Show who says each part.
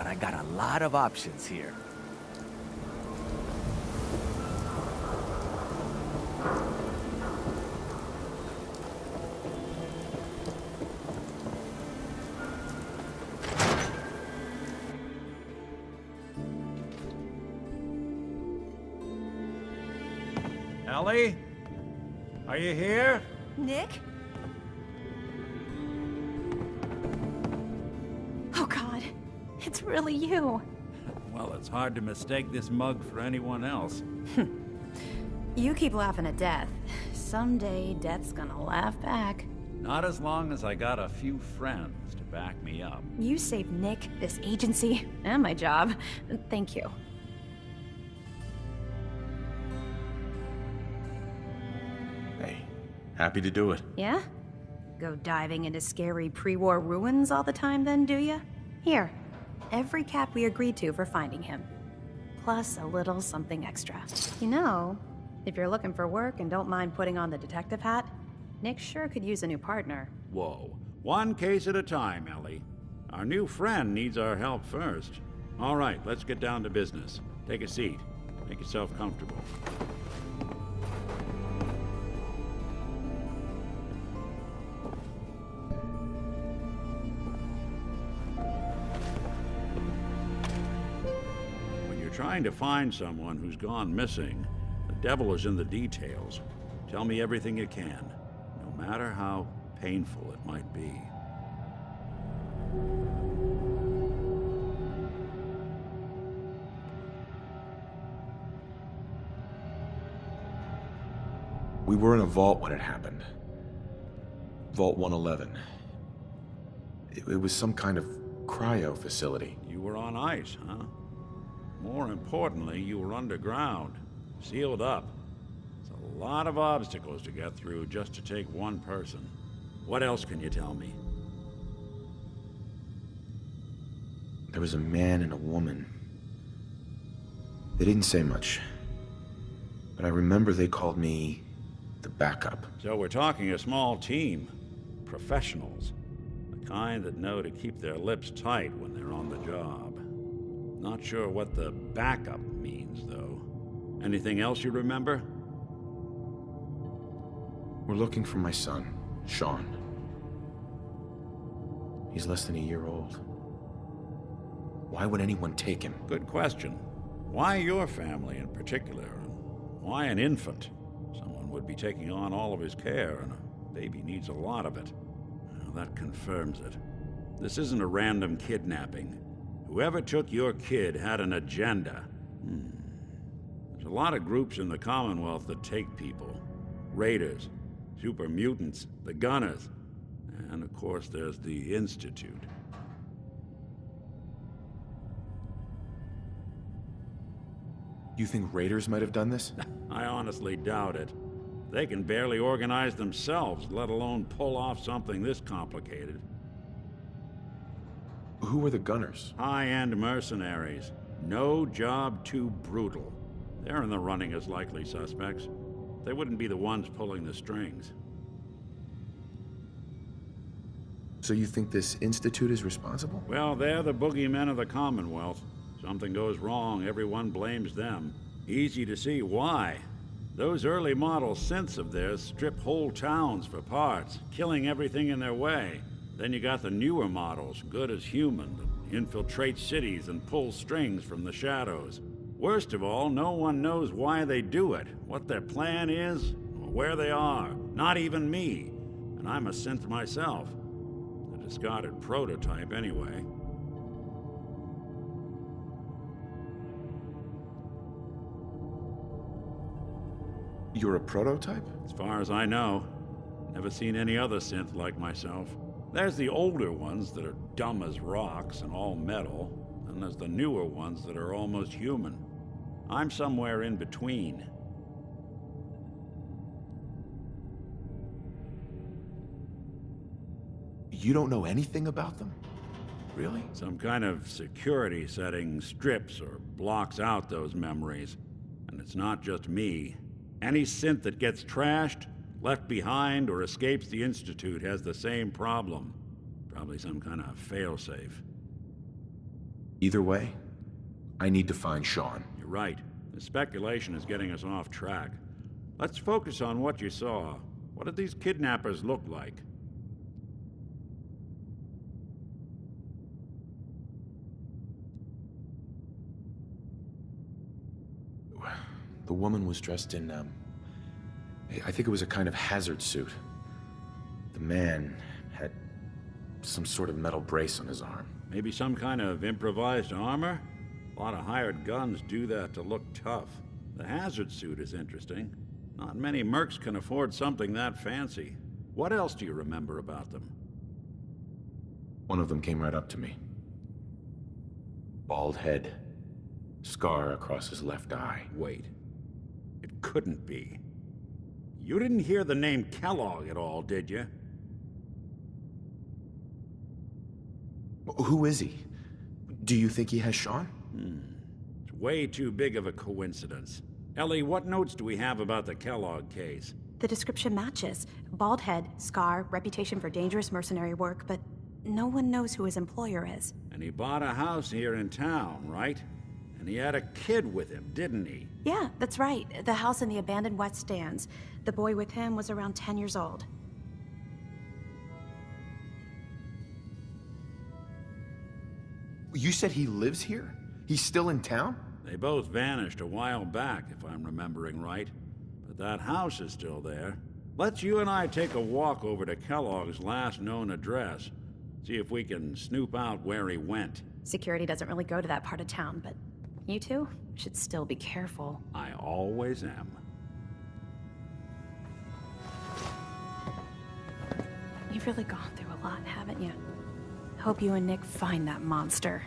Speaker 1: but I got a lot of options here.
Speaker 2: Ellie? Are you here?
Speaker 3: Nick? Oh God, it's really you.
Speaker 2: Well, it's hard to mistake this mug for anyone else.
Speaker 3: You keep laughing at death. Someday, death's gonna laugh back.
Speaker 2: Not as long as I got a few friends to back me up.
Speaker 3: You saved Nick, this agency, and my job. Thank you.
Speaker 4: Hey, happy to do it.
Speaker 3: Yeah? Go diving into scary pre-war ruins all the time then, do ya? Here, every cap we agreed to for finding him. Plus a little something extra. You know, if you're looking for work and don't mind putting on the detective hat, Nick sure could use a new partner.
Speaker 2: Whoa. One case at a time, Ellie. Our new friend needs our help first. All right, let's get down to business. Take a seat. Make yourself comfortable. When you're trying to find someone who's gone missing, the devil is in the details. Tell me everything you can, no matter how painful it might be.
Speaker 4: We were in a vault when it happened. Vault 111. It was some kind of cryo facility.
Speaker 2: You were on ice, huh? More importantly, you were underground, sealed up. It's a lot of obstacles to get through just to take one person. What else can you tell me?
Speaker 4: There was a man and a woman. They didn't say much, but I remember they called me the backup.
Speaker 2: So we're talking a small team. Professionals. The kind that know to keep their lips tight when they're on the job. Not sure what the backup means, though. Anything else you remember?
Speaker 4: We're looking for my son, Sean. He's less than a year old. Why would anyone take him?
Speaker 2: Good question. Why your family in particular? And why an infant? Someone would be taking on all of his care, and a baby needs a lot of it. Well, that confirms it. This isn't a random kidnapping. Whoever took your kid had an agenda. There's a lot of groups in the Commonwealth that take people. Raiders, super mutants, the Gunners, and of course there's the Institute.
Speaker 4: You think raiders might have done this?
Speaker 2: I honestly doubt it. They can barely organize themselves, let alone pull off something this complicated.
Speaker 4: Who were the Gunners?
Speaker 2: High-end mercenaries. No job too brutal. They're in the running as likely suspects. They wouldn't be the ones pulling the strings.
Speaker 4: So you think this Institute is responsible?
Speaker 2: Well, they're the boogeymen of the Commonwealth. Something goes wrong, everyone blames them. Easy to see why. Those early model synths of theirs strip whole towns for parts, killing everything in their way. Then you got the newer models, good as human, that infiltrate cities and pull strings from the shadows. Worst of all, no one knows why they do it, what their plan is, or where they are. Not even me. And I'm a synth myself. A discarded prototype, anyway.
Speaker 4: You're a prototype?
Speaker 2: As far as I know. Never seen any other synth like myself. There's the older ones that are dumb as rocks and all metal, and there's the newer ones that are almost human. I'm somewhere in between.
Speaker 4: You don't know anything about them? Really?
Speaker 2: Some kind of security setting strips or blocks out those memories. And it's not just me. Any synth that gets trashed, left behind, or escapes the Institute has the same problem. Probably some kind of failsafe.
Speaker 4: Either way, I need to find Sean.
Speaker 2: You're right. The speculation is getting us off track. Let's focus on what you saw. What did these kidnappers look like?
Speaker 4: The woman was dressed in, I think it was a kind of hazard suit. The man had some sort of metal brace on his arm.
Speaker 2: Maybe some kind of improvised armor? A lot of hired guns do that to look tough. The hazard suit is interesting. Not many mercs can afford something that fancy. What else do you remember about them?
Speaker 4: One of them came right up to me. Bald head. Scar across his left eye.
Speaker 2: Wait. It couldn't be. You didn't hear the name Kellogg at all, did you?
Speaker 4: Who is he? Do you think he has Sean?
Speaker 2: It's way too big of a coincidence. Ellie, what notes do we have about the Kellogg case?
Speaker 3: The description matches. Bald head, scar, reputation for dangerous mercenary work, but no one knows who his employer is.
Speaker 2: And he bought a house here in town, right? And he had a kid with him, didn't he?
Speaker 3: Yeah, that's right. The house in the abandoned West Stands. The boy with him was around 10 years old.
Speaker 4: You said he lives here? He's still in town?
Speaker 2: They both vanished a while back, if I'm remembering right. But that house is still there. Let's you and I take a walk over to Kellogg's last known address. See if we can snoop out where he went.
Speaker 3: Security doesn't really go to that part of town, but you two should still be careful.
Speaker 2: I always am.
Speaker 3: You've really gone through a lot, haven't you? Hope you and Nick find that monster.